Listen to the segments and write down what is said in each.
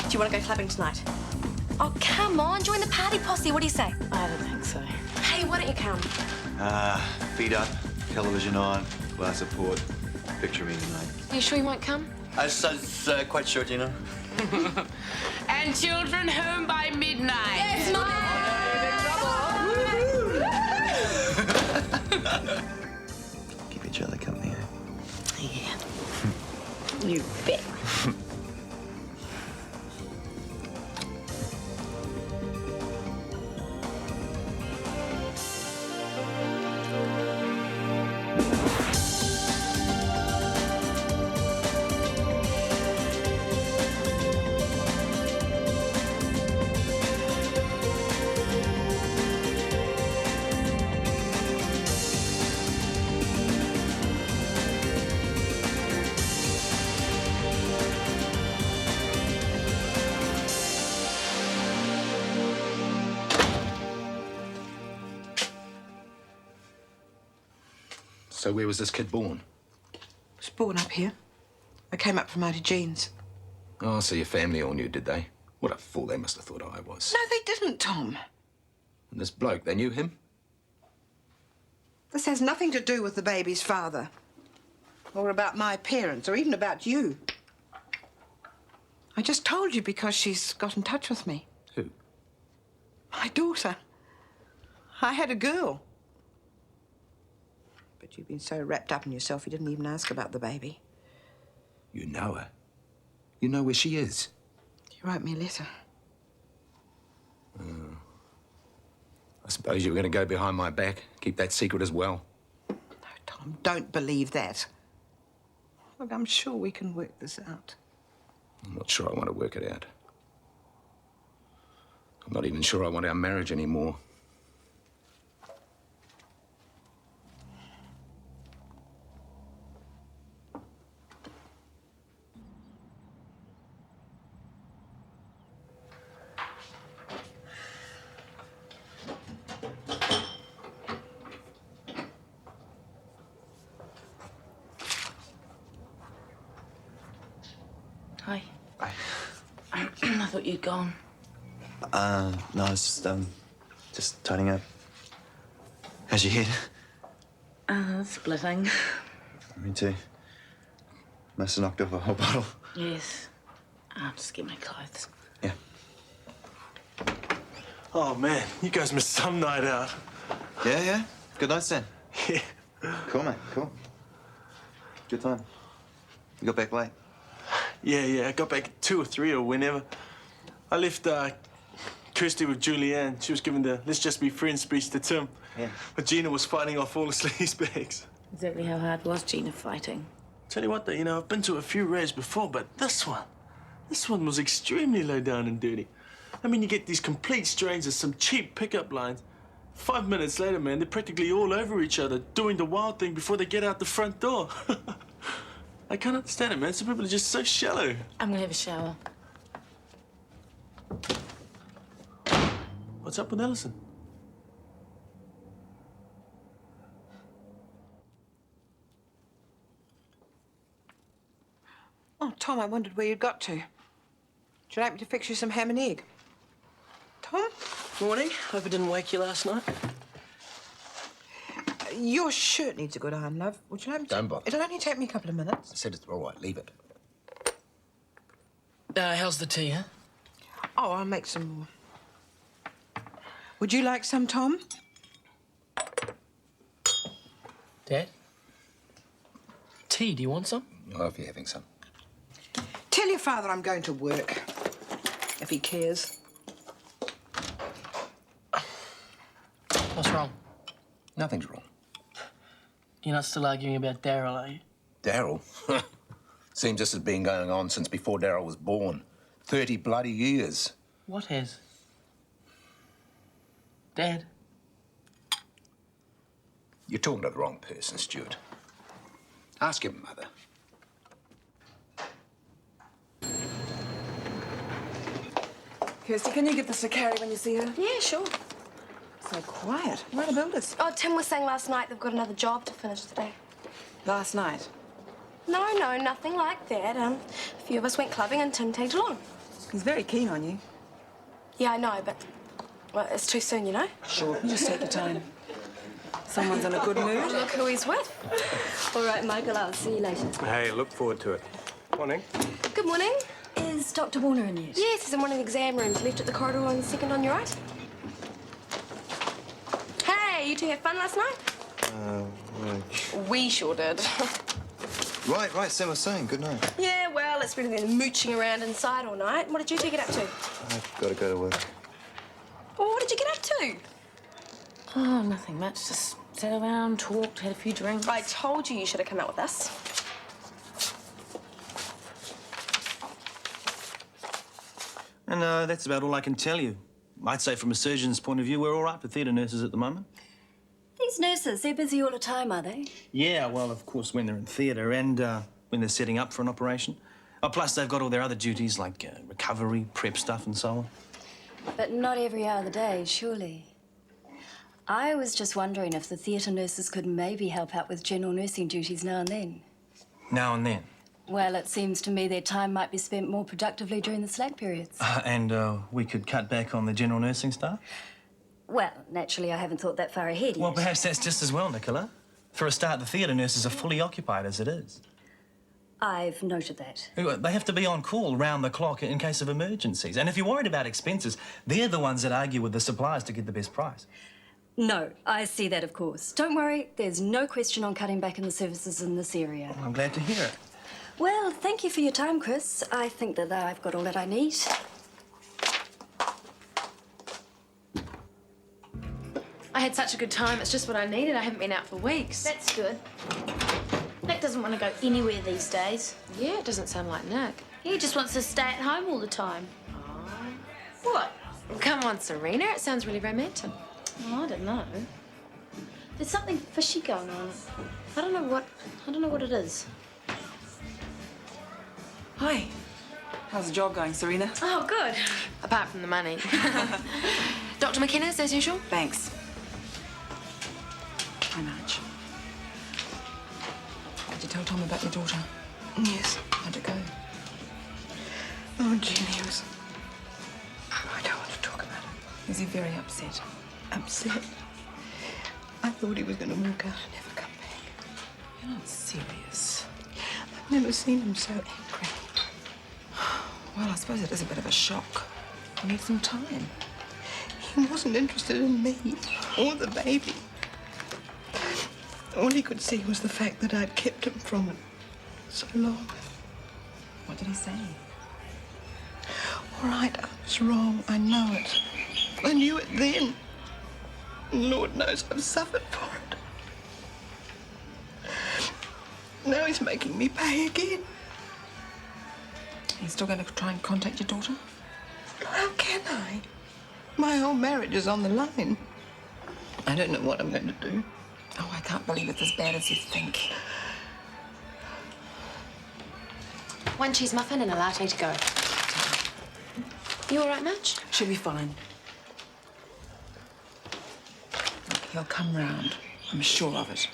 Do you want to go clubbing tonight? Oh, come on. Join the party posse. What do you say? I don't think so. Hey, why don't you come? Feet up, television on, glass of port. Picture me tonight. Are you sure you won't come? I was quite sure, Gina. And children home by midnight. Yes, Mom! Keep each other company, eh? Yeah. You bet. So where was this kid born? I was born up here. I came up from Auntie Jean's. Oh, so your family all knew, did they? What a fool they must have thought I was. No, they didn't, Tom. And this bloke, they knew him? This has nothing to do with the baby's father. Or about my parents, or even about you. I just told you because she's got in touch with me. Who? My daughter. I had a girl. But you've been so wrapped up in yourself, you didn't even ask about the baby. You know her. You know where she is. You wrote me a letter. I suppose you were going to go behind my back, keep that secret as well. No, Tom, don't believe that. Look, I'm sure we can work this out. I'm not sure I want to work it out. I'm not even sure I want our marriage anymore. Hi. Hi. I thought you'd gone. No, I was just tidying up. How's your head? Splitting. Me too. Must have knocked off a whole bottle. Yes. I'll just get my clothes. Yeah. Oh, man, you guys missed some night out. Yeah. Good night, Stan. Yeah. Cool, mate. Cool. Good time. You got back late? Yeah, I got back at 2 or 3 or whenever. I left Kirsty with Julianne. She was giving the let's just be friends speech to Tim. Yeah. But Gina was fighting off all the sleaze bags. Exactly how hard was Gina fighting? Tell you what, though, I've been to a few raves before, but this one was extremely low down and dirty. I mean, you get these complete strangers, some cheap pickup lines. 5 minutes later, man, they're practically all over each other, doing the wild thing before they get out the front door. I can't understand it, man. Some people are just so shallow. I'm gonna have a shower. What's up with Alison? Oh, Tom, I wondered where you'd got to. Would you like me to fix you some ham and egg? Tom? Morning. Hope I didn't wake you last night. Your shirt needs a good iron, love. Would you like me to... Don't bother. It'll only take me a couple of minutes. I said it's all right, leave it. How's the tea, huh? Oh, I'll make some more. Would you like some, Tom? Dad? Tea, do you want some? Oh, if you're having some. Tell your father I'm going to work, if he cares. What's wrong? Nothing's wrong. You're not still arguing about Daryl, are you? Daryl? Seems this has been going on since before Daryl was born. 30 bloody years. What has? Dad? You're talking to the wrong person, Stuart. Ask your mother. Kirsty, can you give this to Carrie when you see her? Yeah, sure. So quiet. Where are the builders? Oh, Tim was saying last night they've got another job to finish today. Last night. No, nothing like that. A few of us went clubbing and Tim tagged along. He's very keen on you. Yeah, I know, but well, it's too soon, you know? Sure. You just take your time. Someone's in a good mood. Look who he's with. All right, Michael, I'll see you later. Hey, look forward to it. Morning. Good morning. Is Dr. Warner in yet? Yes, he's in one of the exam rooms. Left at the corridor on the second on your right. Hey, you two have fun last night? We sure did. Right, Sam was saying, good night. Yeah, well, it's better than mooching around inside all night. What did you two get up to? I've got to go to work. Well, what did you get up to? Oh, nothing much. Just sat around, talked, had a few drinks. I told you should have come out with us. And that's about all I can tell you. I'd say from a surgeon's point of view, we're all right for theatre nurses at the moment. These nurses, they're busy all the time, are they? Yeah, well, of course, when they're in theatre and when they're setting up for an operation. Oh, plus, they've got all their other duties like recovery, prep stuff and so on. But not every hour of the day, surely. I was just wondering if the theatre nurses could maybe help out with general nursing duties now and then. Now and then. Well, it seems to me their time might be spent more productively during the slack periods. And we could cut back on the general nursing staff? Well, naturally, I haven't thought that far ahead yet. Well, perhaps that's just as well, Nicola. For a start, the theatre nurses are fully occupied as it is. I've noted that. They have to be on call round the clock in case of emergencies. And if you're worried about expenses, they're the ones that argue with the suppliers to get the best price. No, I see that, of course. Don't worry, there's no question on cutting back in the services in this area. Well, I'm glad to hear it. Well, thank you for your time, Chris. I think that I've got all that I need. I had such a good time. It's just what I needed. I haven't been out for weeks. That's good. Nick doesn't want to go anywhere these days. Yeah, it doesn't sound like Nick. He just wants to stay at home all the time. What? Come on, Serena. It sounds really romantic. Oh, I don't know. There's something fishy going on. I don't know what it is. Hi. How's the job going, Serena? Oh, good. Apart from the money. Dr. Mckenna, as usual? Thanks. Hi, Marj. Did you tell Tom about your daughter? Yes. How'd it go? Oh, Jeannie, I don't want to talk about it. Is he very upset? Upset. I thought he was going to walk out and never come back. You're not serious. I've never seen him so angry. Well, I suppose it is a bit of a shock. You need some time. He wasn't interested in me or the baby. All he could see was the fact that I'd kept him from him so long. What did he say? All right, I was wrong. I know it. I knew it then. Lord knows I've suffered for it. Now he's making me pay again. Are you still going to try and contact your daughter? How can I? My whole marriage is on the line. I don't know what I'm going to do. Oh, I can't believe it's as bad as you think. One cheese muffin and a latte to go. You all right, Marj? She'll be fine. Look, he'll come round. I'm sure of it.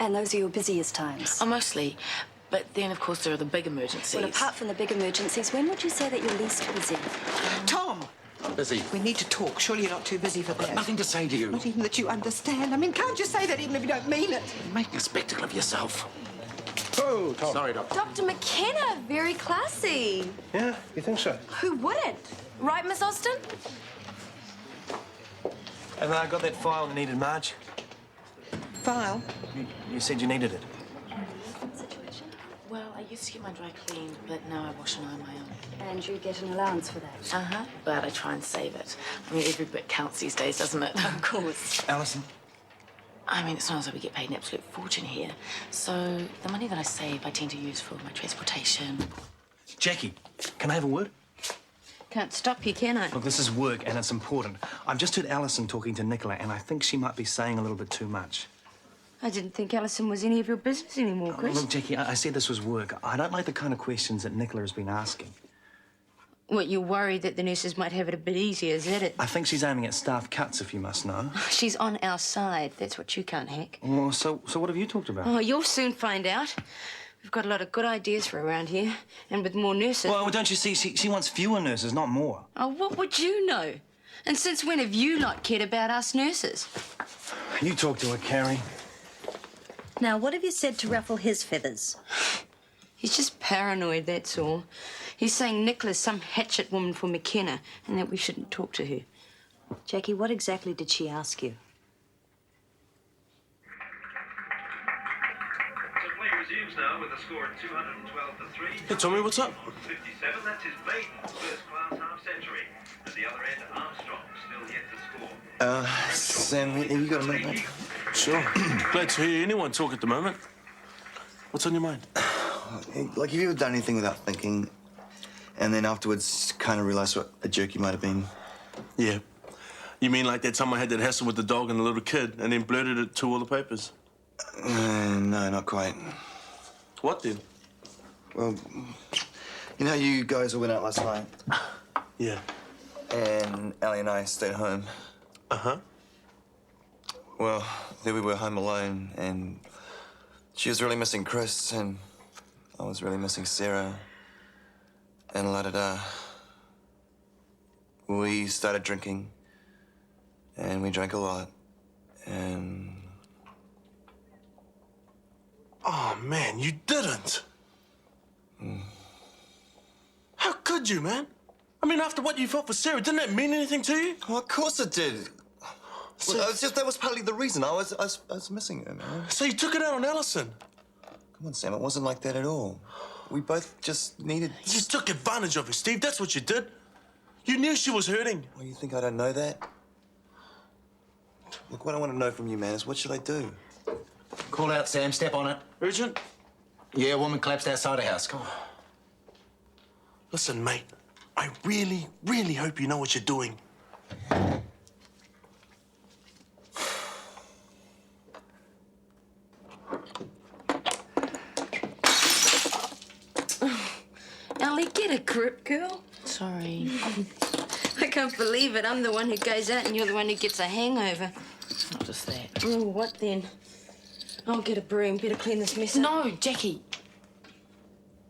And those are your busiest times? Oh, mostly. But then, of course, there are the big emergencies. Well, apart from the big emergencies, when would you say that you're least busy? Tom! Busy. We need to talk. Surely you're not too busy for that. Nothing to say to you. Not even that you understand. I mean, can't you say that even if you don't mean it? Making a spectacle of yourself. Oh, Tom. Sorry, Doctor. Dr. Mckenna, very classy. Yeah, you think so? Who wouldn't? Right, Miss Austin? Have I got that file you needed, Marj? File? You said you needed it. Well, I used to get my dry cleaned, but now I wash and iron my own. And you get an allowance for that? Uh-huh. But I try and save it. I mean, every bit counts these days, doesn't it? Of course. Alison? I mean, it's not as though we get paid an absolute fortune here. So the money that I save, I tend to use for my transportation. Jackie, can I have a word? Can't stop you, can I? Look, this is work and it's important. I've just heard Alison talking to Nicola and I think she might be saying a little bit too much. I didn't think Alison was any of your business anymore, Chris. Look, Jackie, I said this was work. I don't like the kind of questions that Nicola has been asking. What, you're worried that the nurses might have it a bit easier, is that it? I think she's aiming at staff cuts, if you must know. She's on our side. That's what you can't hack. Well, so what have you talked about? Oh, you'll soon find out. We've got a lot of good ideas for around here, and with more nurses... Well, don't you see, she wants fewer nurses, not more. Oh, what would you know? And since when have you not cared about us nurses? You talk to her, Carrie. Now, what have you said to ruffle his feathers? He's just paranoid, that's all. He's saying Nicola's some hatchet woman for Mckenna and that we shouldn't talk to her. Jackie, what exactly did she ask you? Play resumes now with a score of 212-3. Hey, Tommy, what's up? 57, that's his maiden first-class half-century. At the other end, Armstrong still yet to score. Sam, have you got a minute, mate? Sure. Glad to hear anyone talk at the moment. What's on your mind? Like, have you ever done anything without thinking, and then afterwards kind of realised what a jerk you might have been? Yeah. You mean like that time I had that hassle with the dog and the little kid, and then blurted it to all the papers? No, not quite. What then? Well, you know, you guys all went out last night. Yeah. And Allie and I stayed home. Uh-huh. Well, there we were home alone, and she was really missing Chris, and I was really missing Sarah, and la-da-da. We started drinking, and we drank a lot, and... Oh, man, you didn't. How could you, man? I mean, after what you felt for Sarah, didn't that mean anything to you? Well, of course it did. So, well, that was partly the reason. I was missing her, man. So you took it out on Alison? Come on, Sam, it wasn't like that at all. We both just needed... You took advantage of her, Steve. That's what you did. You knew she was hurting. Well, you think I don't know that? Look, what I want to know from you, man, is what should I do? Call out, Sam. Step on it. Urgent? Yeah, a woman collapsed outside a house. Come on. Listen, mate, I really, really hope you know what you're doing. Ellie, get a grip, girl. Sorry. I can't believe it. I'm the one who goes out and you're the one who gets a hangover. It's not just that. Oh, what then? I'll get a broom. Better clean this mess up. No, Jackie.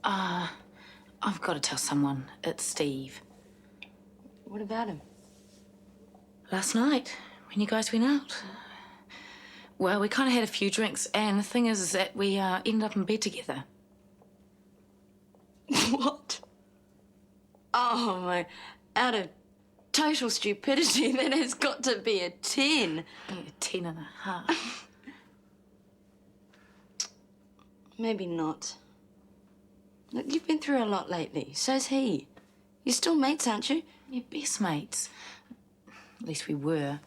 I've got to tell someone. It's Steve. What about him? Last night, when you guys went out. Well, we kind of had a few drinks, and the thing is that we ended up in bed together. What? Oh, my. Out of total stupidity, that has got to be a 10. Yeah, 10 and a half. Maybe not. Look, you've been through a lot lately. So's he. You're still mates, aren't you? We're best mates. At least we were.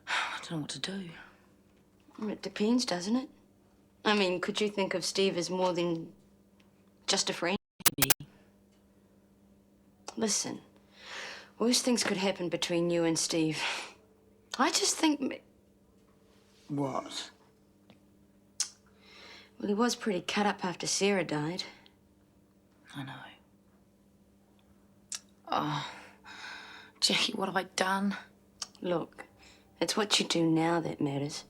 I don't know what to do. It depends, doesn't it? I mean, could you think of Steve as more than just a friend? Maybe. Listen, worse things could happen between you and Steve. I just think... What? Well, he was pretty cut up after Sarah died. I know. Oh, Jackie, what have I done? Look, it's what you do now that matters.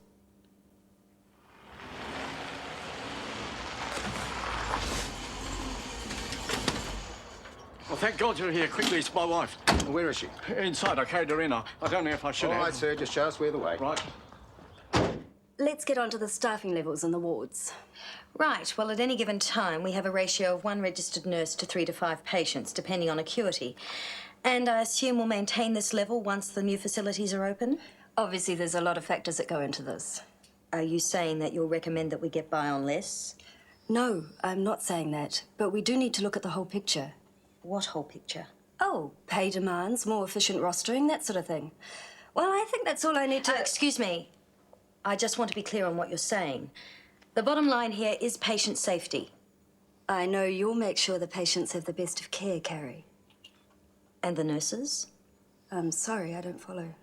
Well, thank God you're here. Quickly, it's my wife. Where is she? Inside, I carried her in. I don't know if I should All have. right, sir, just show us where the way. Right. Let's get on to the staffing levels in the wards. Right. Well, at any given time, we have a ratio of 1 registered nurse to 3 to 5 patients, depending on acuity. And I assume we'll maintain this level once the new facilities are open? Obviously, there's a lot of factors that go into this. Are you saying that you'll recommend that we get by on less? No, I'm not saying that. But we do need to look at the whole picture. What whole picture? Oh, pay demands, more efficient rostering, that sort of thing. Well, I think that's all I need to... Excuse me. I just want to be clear on what you're saying. The bottom line here is patient safety. I know you'll make sure the patients have the best of care, Carrie. And the nurses? I'm sorry, I don't follow.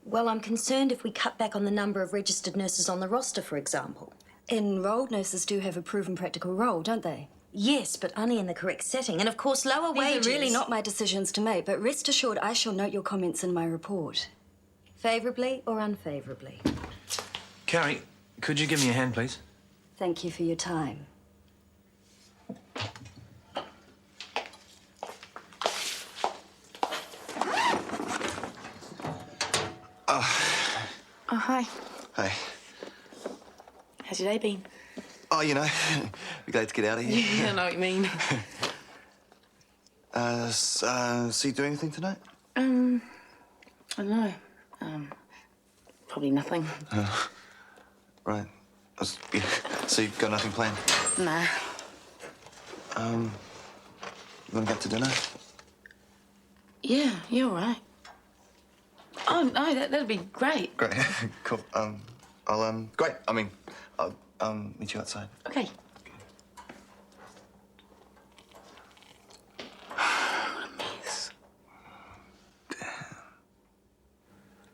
Well, I'm concerned if we cut back on the number of registered nurses on the roster, for example. Enrolled nurses do have a proven practical role, don't they? Yes, but only in the correct setting. And, of course, lower wages... These are really not my decisions to make, but rest assured I shall note your comments in my report. Favourably or unfavourably? Carrie, could you give me a hand, please? Thank you for your time. Oh, hi. Hey. How's your day been? Oh, you know, we're glad to get out of here. Yeah, I know what you mean. So you doing anything tonight? I don't know. Probably nothing. Right. Yeah. So you've got nothing planned? Nah. You want to get to dinner? Yeah, you're all right. Oh, no, that'd be great. Great. Cool. Great. I mean, I'll meet you outside. Okay. What a mess.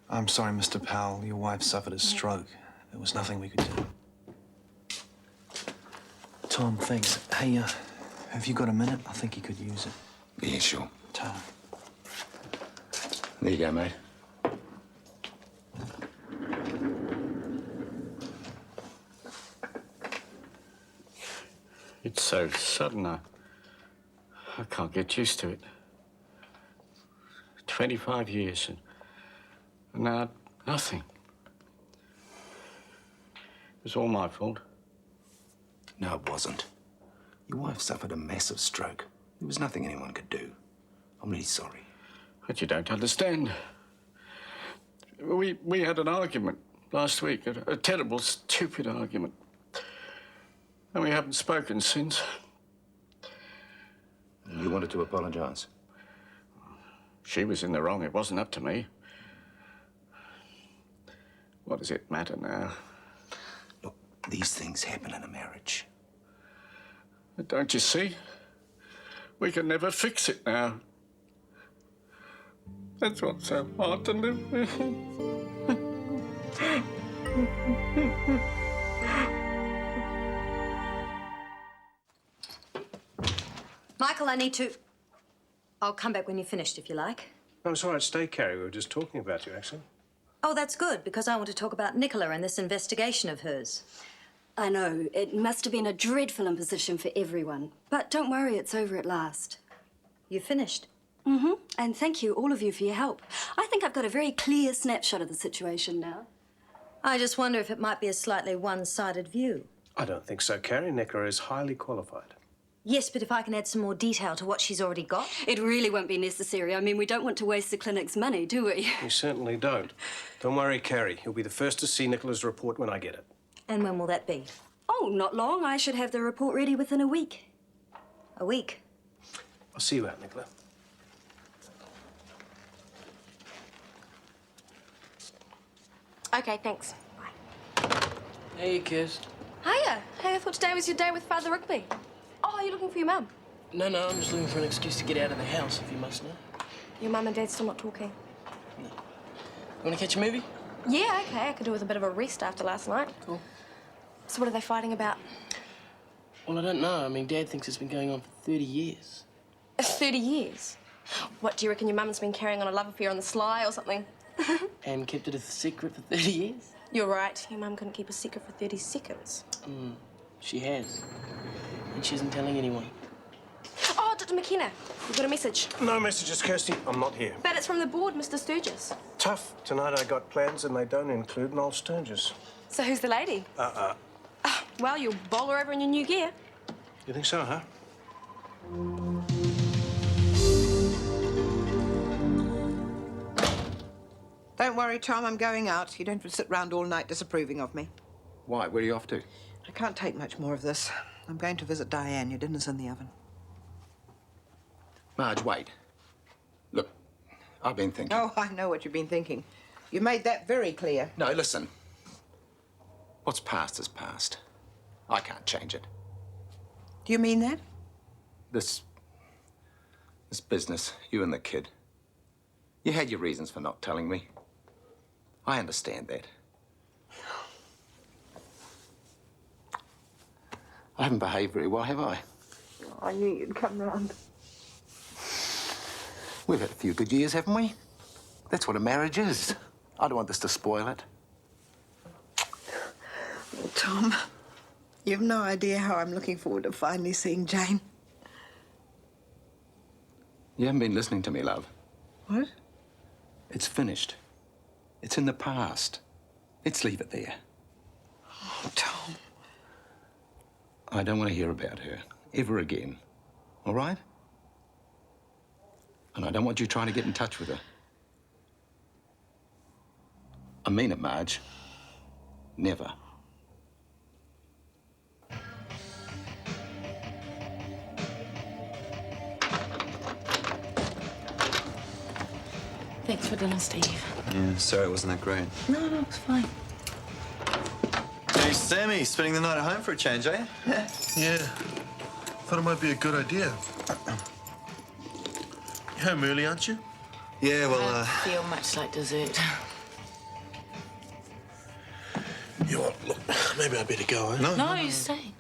I'm sorry, Mr. Powell. Your wife suffered a stroke. There was nothing we could do. Tom, thanks. Hey, have you got a minute? I think he could use it. Yeah, sure. Tom. There you go, mate. It's so sudden, I can't get used to it. 25 years and now nothing. It was all my fault. No, it wasn't. Your wife suffered a massive stroke. There was nothing anyone could do. I'm really sorry. But you don't understand. We had an argument last week, a terrible, stupid argument. And we haven't spoken since. You wanted to apologise? She was in the wrong. It wasn't up to me. What does it matter now? Look, these things happen in a marriage. But don't you see? We can never fix it now. That's what's so hard to live with. Michael, I need to... I'll come back when you're finished, if you like. No, it's all right. Stay, Carrie. We were just talking about you, actually. Oh, that's good, because I want to talk about Nicola and this investigation of hers. I know, it must have been a dreadful imposition for everyone. But don't worry, it's over at last. You finished? Mm-hmm. And thank you, all of you, for your help. I think I've got a very clear snapshot of the situation now. I just wonder if it might be a slightly one-sided view. I don't think so, Carrie. Nicola is highly qualified. Yes, but if I can add some more detail to what she's already got... It really won't be necessary. I mean, we don't want to waste the clinic's money, do we? We certainly don't. Don't worry, Carrie. You'll be the first to see Nicola's report when I get it. And when will that be? Oh, not long. I should have the report ready within a week. A week? I'll see you out, Nicola. Okay, thanks. Bye. Hey, Kirst. Hiya. Hey, I thought today was your day with Father Rugby. Oh, are you looking for your mum? No, I'm just looking for an excuse to get out of the house, if you must know. Your mum and dad still not talking? No. Want to catch a movie? Yeah, okay. I could do with a bit of a rest after last night. Cool. So what are they fighting about? Well, I don't know. I mean, Dad thinks it's been going on for 30 years. 30 years? What, do you reckon your mum's been carrying on a love affair on the sly or something? And kept it a secret for 30 years? You're right. Your mum couldn't keep a secret for 30 seconds. She has. And she isn't telling anyone. Oh, Dr. Mckenna, you've got a message. No messages, Kirsty. I'm not here. But it's from the board, Mr. Sturgis. Tough. Tonight I got plans and they don't include Noel Sturgis. So who's the lady? Well, you'll bowl her over in your new gear. You think so, huh? Don't worry, Tom, I'm going out. You don't have to sit round all night disapproving of me. Why? Where are you off to? I can't take much more of this. I'm going to visit Diane. Your dinner's in the oven. Marj, wait. Look, I've been thinking. Oh, I know what you've been thinking. You made that very clear. No, listen. What's past is past. I can't change it. Do you mean that? This business, you and the kid. You had your reasons for not telling me. I understand that. I haven't behaved very well, have I? I knew you'd come round. We've had a few good years, haven't we? That's what a marriage is. I don't want this to spoil it. Tom, you've no idea how I'm looking forward to finally seeing Jane. You haven't been listening to me, love. What? It's finished. It's in the past. Let's leave it there. Oh, Tom. I don't want to hear about her ever again. All right? And I don't want you trying to get in touch with her. I mean it, Marj. Never. Thanks for dinner, Steve. Yeah, sorry it wasn't that great. No, it's fine. Hey, Sammy, spending the night at home for a change, eh? Yeah. Thought it might be a good idea. You're home early, aren't you? Yeah, well, I feel much like dessert. You know what? Look, maybe I better go, eh? No, you're staying.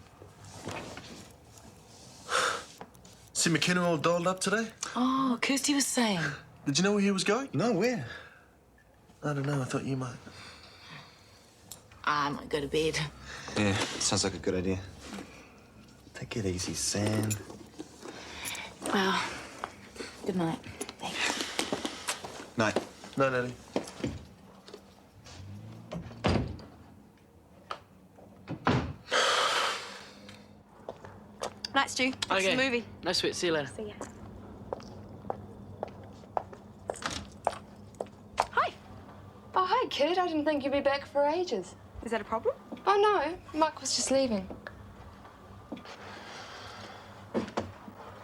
See Mckenna all dolled up today? Oh, Kirsty was saying. Did you know where he was going? No, where? I don't know. I thought you might. I might go to bed. Yeah, sounds like a good idea. Take it easy, Sam. Well, good night. Night. No, Nelly. Night, Stu. Watch Okay. the movie. No sweat. See you later. See ya. Hi. Oh, hi, kid. I didn't think you'd be back for ages. Is that a problem? Oh, no. Mark was just leaving.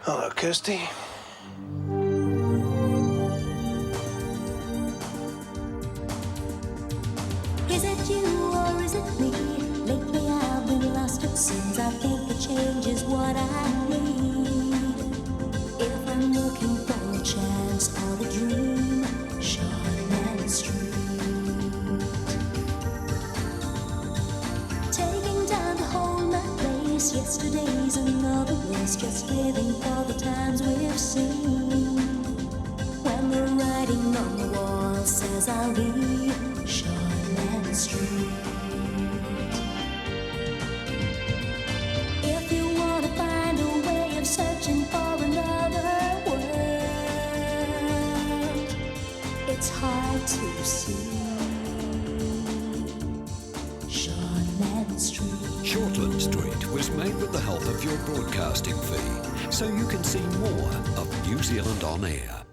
Hello, Kirsty. Is it you or is it me? Lately I've been lost it seems. I think a change is what I need. If I'm looking for a chance or a dream, Shortland Street. Taking time to hold my place. Yesterday's another race. Just living for the times we've seen. When the writing on the wall says I'll be Shortland Street. If you want to find a way of searching for another world, it's hard to see. Shortland Street. Shortland Street was made with the help of your broadcasting fee, so you can see more of New Zealand On Air.